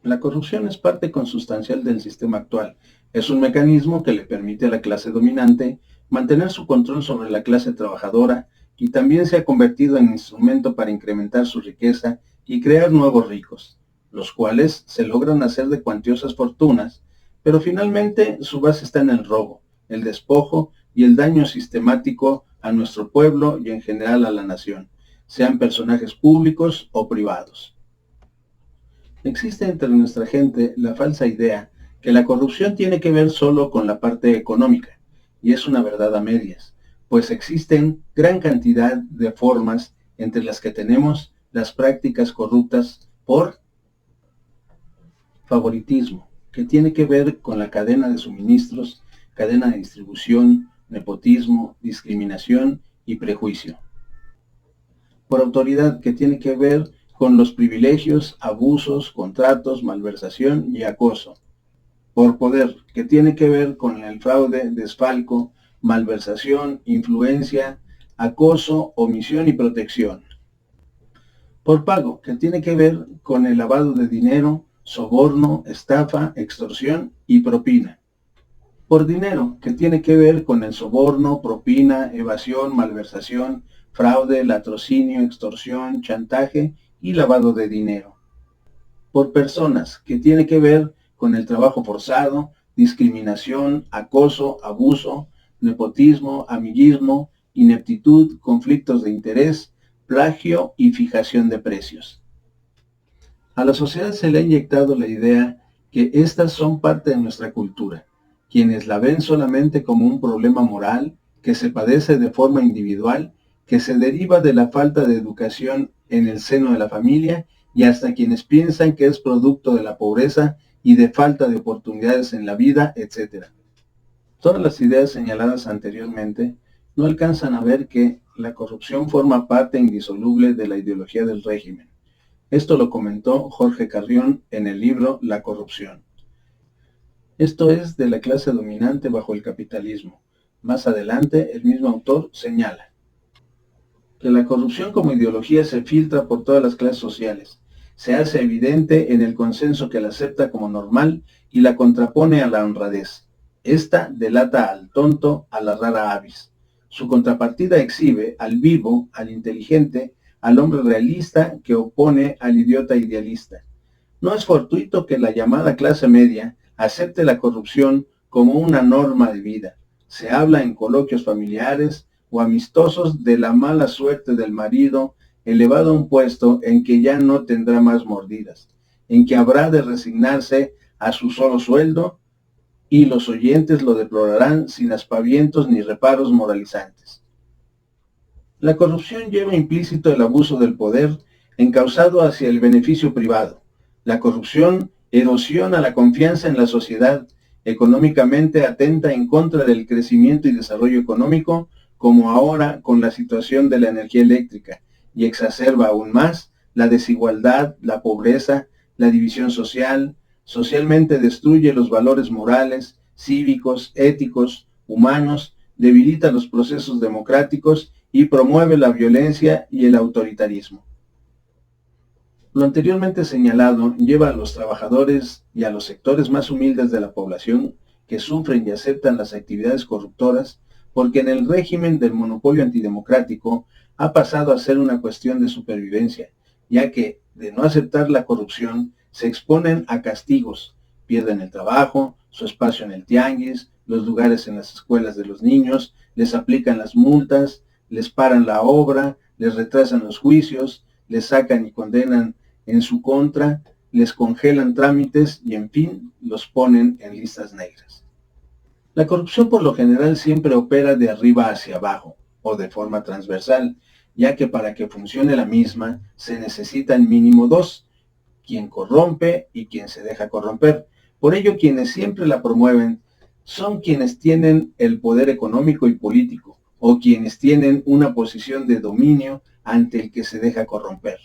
La corrupción es parte consustancial del sistema actual. Es un mecanismo que le permite a la clase dominante mantener su control sobre la clase trabajadora y también se ha convertido en instrumento para incrementar su riqueza y crear nuevos ricos, los cuales se logran hacer de cuantiosas fortunas, pero finalmente su base está en el robo, el despojo y el daño sistemático a nuestro pueblo y en general a la nación, sean personajes públicos o privados. Existe entre nuestra gente la falsa idea que la corrupción tiene que ver solo con la parte económica, y es una verdad a medias, pues existen gran cantidad de formas entre las que tenemos las prácticas corruptas por favoritismo, que tiene que ver con la cadena de suministros, cadena de distribución, nepotismo, discriminación y prejuicio. Por autoridad, que tiene que ver con los privilegios, abusos, contratos, malversación y acoso. Por poder, que tiene que ver con el fraude, desfalco, malversación, influencia, acoso, omisión y protección. Por pago, que tiene que ver con el lavado de dinero, soborno, estafa, extorsión y propina. Por dinero, que tiene que ver con el soborno, propina, evasión, malversación, fraude, latrocinio, extorsión, chantaje y lavado de dinero. Por personas, que tiene que ver con el trabajo forzado, discriminación, acoso, abuso, nepotismo, amiguismo, ineptitud, conflictos de interés, plagio y fijación de precios. A la sociedad se le ha inyectado la idea que estas son parte de nuestra cultura, quienes la ven solamente como un problema moral que se padece de forma individual, que se deriva de la falta de educación en el seno de la familia y hasta quienes piensan que es producto de la pobreza y de falta de oportunidades en la vida, etc. Todas las ideas señaladas anteriormente no alcanzan a ver que la corrupción forma parte indisoluble de la ideología del régimen. Esto lo comentó Jorge Carrión en el libro La corrupción. Esto es de la clase dominante bajo el capitalismo. Más adelante, el mismo autor señala que la corrupción como ideología se filtra por todas las clases sociales, se hace evidente en el consenso que la acepta como normal y la contrapone a la honradez. Esta delata al tonto, a la rara avis. Su contrapartida exhibe al vivo, al inteligente, al hombre realista que opone al idiota idealista. No es fortuito que la llamada clase media acepte la corrupción como una norma de vida. Se habla en coloquios familiares o amistosos de la mala suerte del marido elevado a un puesto en que ya no tendrá más mordidas, en que habrá de resignarse a su solo sueldo, y los oyentes lo deplorarán sin aspavientos ni reparos moralizantes. La corrupción lleva implícito el abuso del poder encauzado hacia el beneficio privado. La corrupción erosiona la confianza en la sociedad, económicamente atenta en contra del crecimiento y desarrollo económico, como ahora con la situación de la energía eléctrica, y exacerba aún más la desigualdad, la pobreza, la división social, socialmente destruye los valores morales, cívicos, éticos, humanos, debilita los procesos democráticos y promueve la violencia y el autoritarismo. Lo anteriormente señalado lleva a los trabajadores y a los sectores más humildes de la población que sufren y aceptan las actividades corruptoras, porque en el régimen del monopolio antidemocrático ha pasado a ser una cuestión de supervivencia, ya que de no aceptar la corrupción se exponen a castigos, pierden el trabajo, su espacio en el tianguis, los lugares en las escuelas de los niños, les aplican las multas, les paran la obra, les retrasan los juicios, les sacan y condenan en su contra, les congelan trámites y en fin, los ponen en listas negras. La corrupción por lo general siempre opera de arriba hacia abajo o de forma transversal, ya que para que funcione la misma se necesitan mínimo dos, quien corrompe y quien se deja corromper. Por ello, quienes siempre la promueven son quienes tienen el poder económico y político, o quienes tienen una posición de dominio ante el que se deja corromper.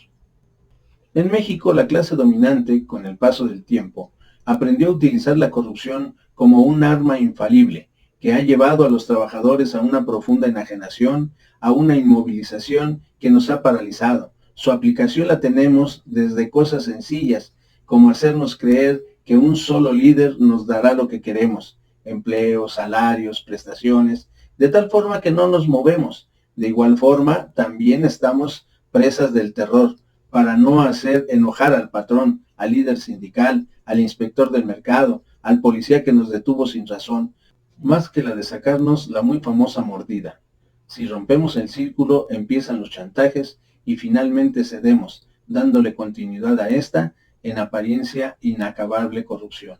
En México, la clase dominante, con el paso del tiempo, aprendió a utilizar la corrupción como un arma infalible, que ha llevado a los trabajadores a una profunda enajenación, a una inmovilización que nos ha paralizado. Su aplicación la tenemos desde cosas sencillas, como hacernos creer que un solo líder nos dará lo que queremos, empleos, salarios, prestaciones, de tal forma que no nos movemos. De igual forma, también estamos presas del terror, para no hacer enojar al patrón, al líder sindical, al inspector del mercado, al policía que nos detuvo sin razón, más que la de sacarnos la muy famosa mordida. Si rompemos el círculo, empiezan los chantajes y finalmente cedemos, dándole continuidad a esta, en apariencia, inacabable corrupción.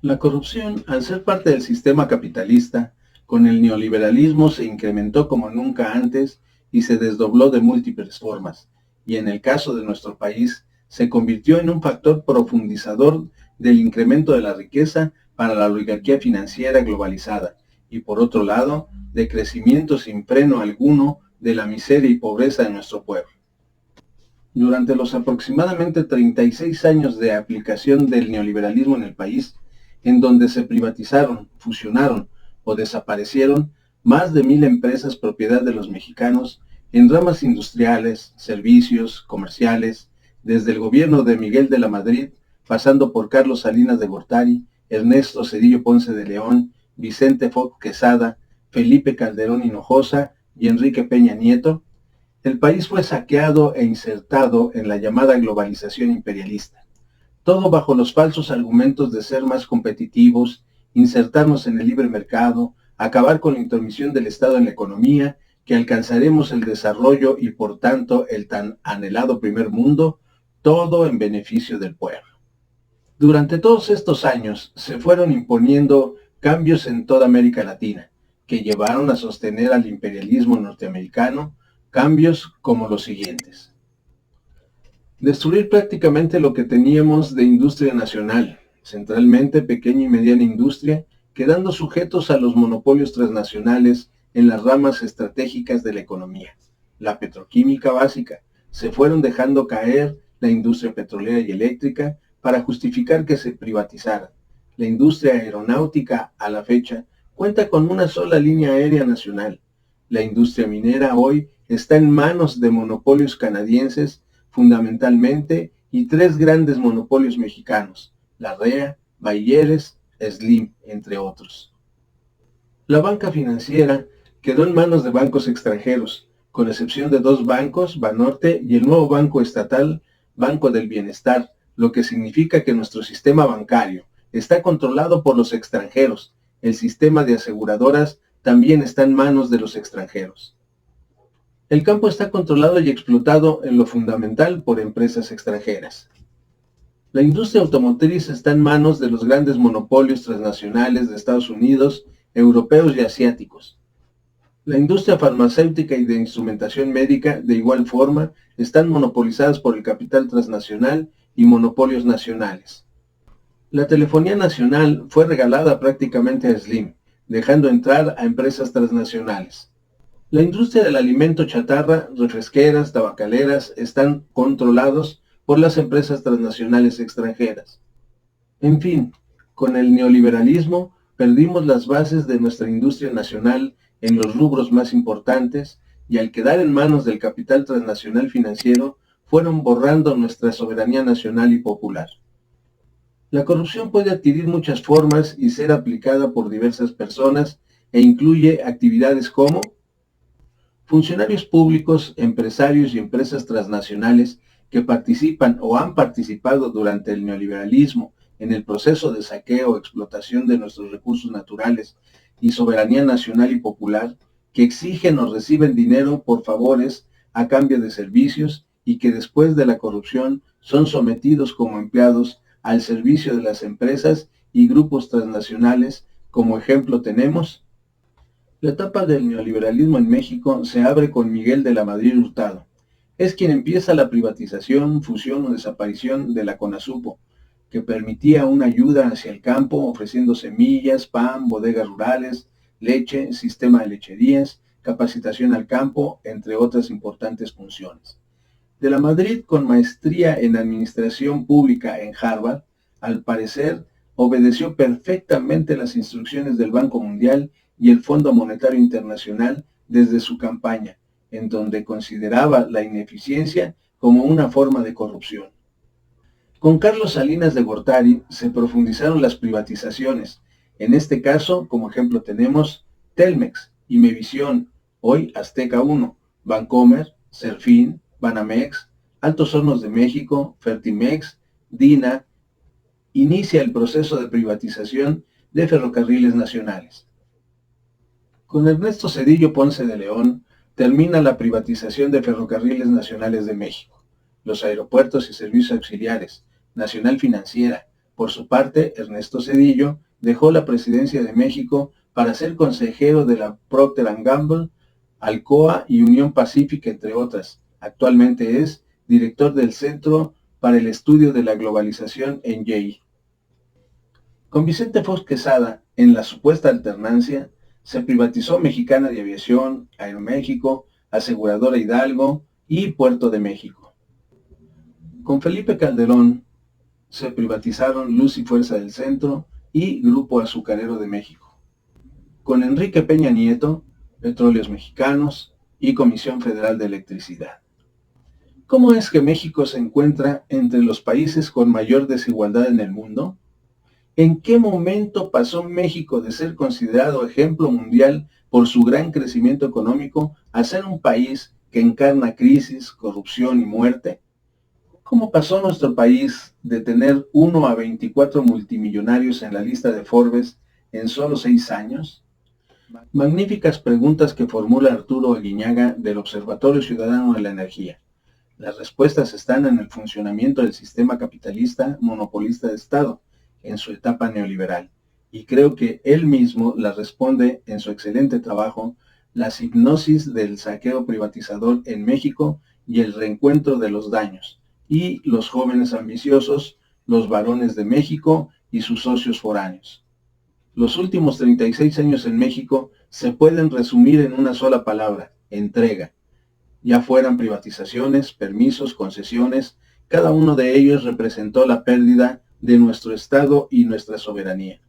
La corrupción, al ser parte del sistema capitalista, con el neoliberalismo se incrementó como nunca antes y se desdobló de múltiples formas, y en el caso de nuestro país, se convirtió en un factor profundizador del incremento de la riqueza para la oligarquía financiera globalizada, y por otro lado, de crecimiento sin freno alguno de la miseria y pobreza de nuestro pueblo. Durante los aproximadamente 36 años de aplicación del neoliberalismo en el país, en donde se privatizaron, fusionaron o desaparecieron más de 1000 empresas propiedad de los mexicanos en ramas industriales, servicios, comerciales, desde el gobierno de Miguel de la Madrid, pasando por Carlos Salinas de Gortari, Ernesto Zedillo Ponce de León, Vicente Fox Quesada, Felipe Calderón Hinojosa y Enrique Peña Nieto, el país fue saqueado e insertado en la llamada globalización imperialista. Todo bajo los falsos argumentos de ser más competitivos, insertarnos en el libre mercado, acabar con la intromisión del Estado en la economía, que alcanzaremos el desarrollo y por tanto el tan anhelado primer mundo, todo en beneficio del pueblo. Durante todos estos años se fueron imponiendo cambios en toda América Latina, que llevaron a sostener al imperialismo norteamericano, cambios como los siguientes. Destruir prácticamente lo que teníamos de industria nacional, centralmente pequeña y mediana industria, quedando sujetos a los monopolios transnacionales en las ramas estratégicas de la economía. La petroquímica básica, se fueron dejando caer la industria petrolera y eléctrica para justificar que se privatizara. La industria aeronáutica, a la fecha, cuenta con una sola línea aérea nacional. La industria minera hoy está en manos de monopolios canadienses fundamentalmente y 3 grandes monopolios mexicanos, la REA, Bayeres, Slim, entre otros. La banca financiera quedó en manos de bancos extranjeros, con excepción de 2 bancos, Banorte y el nuevo banco estatal, Banco del Bienestar, lo que significa que nuestro sistema bancario está controlado por los extranjeros. El sistema de aseguradoras también está en manos de los extranjeros. El campo está controlado y explotado en lo fundamental por empresas extranjeras. La industria automotriz está en manos de los grandes monopolios transnacionales de Estados Unidos, europeos y asiáticos. La industria farmacéutica y de instrumentación médica, de igual forma, están monopolizadas por el capital transnacional y monopolios nacionales. La telefonía nacional fue regalada prácticamente a Slim, dejando entrar a empresas transnacionales. La industria del alimento chatarra, refresqueras, tabacaleras, están controlados por las empresas transnacionales extranjeras. En fin, con el neoliberalismo perdimos las bases de nuestra industria nacional en los rubros más importantes y al quedar en manos del capital transnacional financiero, fueron borrando nuestra soberanía nacional y popular. La corrupción puede adquirir muchas formas y ser aplicada por diversas personas e incluye actividades como funcionarios públicos, empresarios y empresas transnacionales que participan o han participado durante el neoliberalismo en el proceso de saqueo o explotación de nuestros recursos naturales y soberanía nacional y popular, que exigen o reciben dinero por favores a cambio de servicios y que después de la corrupción son sometidos como empleados al servicio de las empresas y grupos transnacionales. Como ejemplo tenemos la etapa del neoliberalismo en México se abre con Miguel de la Madrid Hurtado. Es quien empieza la privatización, fusión o desaparición de la CONASUPO, que permitía una ayuda hacia el campo ofreciendo semillas, pan, bodegas rurales, leche, sistema de lecherías, capacitación al campo, entre otras importantes funciones. De la Madrid, con maestría en administración pública en Harvard, al parecer obedeció perfectamente las instrucciones del Banco Mundial y el Fondo Monetario Internacional desde su campaña, en donde consideraba la ineficiencia como una forma de corrupción. Con Carlos Salinas de Gortari se profundizaron las privatizaciones. En este caso, como ejemplo tenemos Telmex, Imevisión, hoy Azteca 1, Bancomer, Serfín, Banamex, Altos Hornos de México, Fertimex, Dina. Inicia el proceso de privatización de ferrocarriles nacionales. Con Ernesto Zedillo Ponce de León termina la privatización de Ferrocarriles Nacionales de México, los aeropuertos y servicios auxiliares, Nacional Financiera. Por su parte, Ernesto Zedillo dejó la presidencia de México para ser consejero de la Procter & Gamble, Alcoa y Unión Pacífica, entre otras. Actualmente es director del Centro para el Estudio de la Globalización en Yale. Con Vicente Fox Quesada, en la supuesta alternancia, se privatizó Mexicana de Aviación, Aeroméxico, Aseguradora Hidalgo y Puerto de México. Con Felipe Calderón se privatizaron Luz y Fuerza del Centro y Grupo Azucarero de México. Con Enrique Peña Nieto, Petróleos Mexicanos y Comisión Federal de Electricidad. ¿Cómo es que México se encuentra entre los países con mayor desigualdad en el mundo? ¿En qué momento pasó México de ser considerado ejemplo mundial por su gran crecimiento económico a ser un país que encarna crisis, corrupción y muerte? ¿Cómo pasó nuestro país de tener 1 a 24 multimillonarios en la lista de Forbes en solo 6 años? Magníficas preguntas que formula Arturo Aguiñaga del Observatorio Ciudadano de la Energía. Las respuestas están en el funcionamiento del sistema capitalista monopolista de Estado, en su etapa neoliberal, y creo que él mismo las responde en su excelente trabajo, Las hipnosis del saqueo privatizador en México y el reencuentro de los daños, y Los jóvenes ambiciosos, los varones de México y sus socios foráneos. Los últimos 36 años en México se pueden resumir en una sola palabra: entrega. Ya fueran privatizaciones, permisos, concesiones, cada uno de ellos representó la pérdida de nuestro Estado y nuestra soberanía.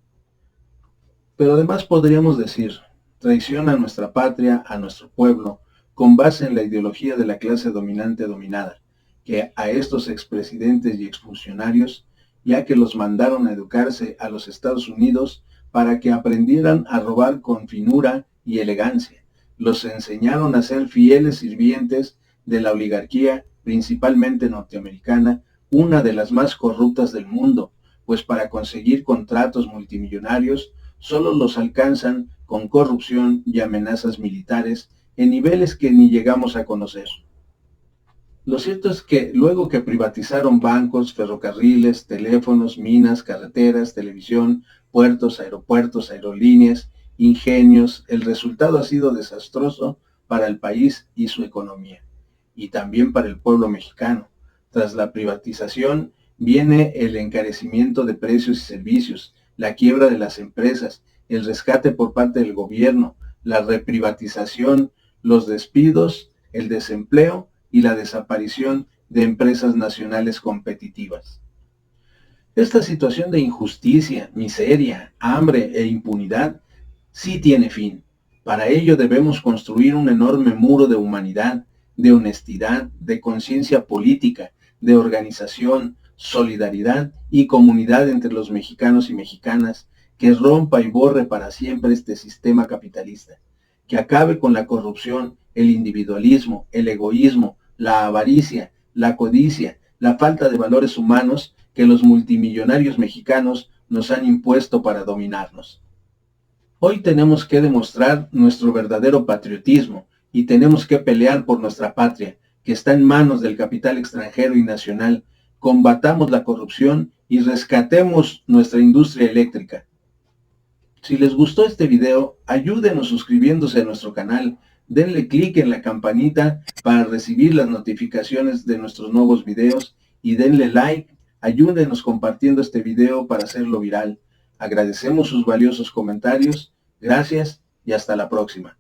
Pero además podríamos decir, traición a nuestra patria, a nuestro pueblo, con base en la ideología de la clase dominante dominada, que a estos expresidentes y exfuncionarios, ya que los mandaron a educarse a los Estados Unidos para que aprendieran a robar con finura y elegancia, los enseñaron a ser fieles sirvientes de la oligarquía, principalmente norteamericana, una de las más corruptas del mundo, pues para conseguir contratos multimillonarios solo los alcanzan con corrupción y amenazas militares en niveles que ni llegamos a conocer. Lo cierto es que luego que privatizaron bancos, ferrocarriles, teléfonos, minas, carreteras, televisión, puertos, aeropuertos, aerolíneas, ingenios, el resultado ha sido desastroso para el país y su economía, y también para el pueblo mexicano. Tras la privatización viene el encarecimiento de precios y servicios, la quiebra de las empresas, el rescate por parte del gobierno, la reprivatización, los despidos, el desempleo y la desaparición de empresas nacionales competitivas. Esta situación de injusticia, miseria, hambre e impunidad sí tiene fin. Para ello debemos construir un enorme muro de humanidad, de honestidad, de conciencia política, de organización, solidaridad y comunidad entre los mexicanos y mexicanas, que rompa y borre para siempre este sistema capitalista, que acabe con la corrupción, el individualismo, el egoísmo, la avaricia, la codicia, la falta de valores humanos que los multimillonarios mexicanos nos han impuesto para dominarnos. Hoy tenemos que demostrar nuestro verdadero patriotismo y tenemos que pelear por nuestra patria, que está en manos del capital extranjero y nacional. Combatamos la corrupción y rescatemos nuestra industria eléctrica. Si les gustó este video, ayúdenos suscribiéndose a nuestro canal, denle clic en la campanita para recibir las notificaciones de nuestros nuevos videos y denle like, ayúdenos compartiendo este video para hacerlo viral. Agradecemos sus valiosos comentarios, gracias y hasta la próxima.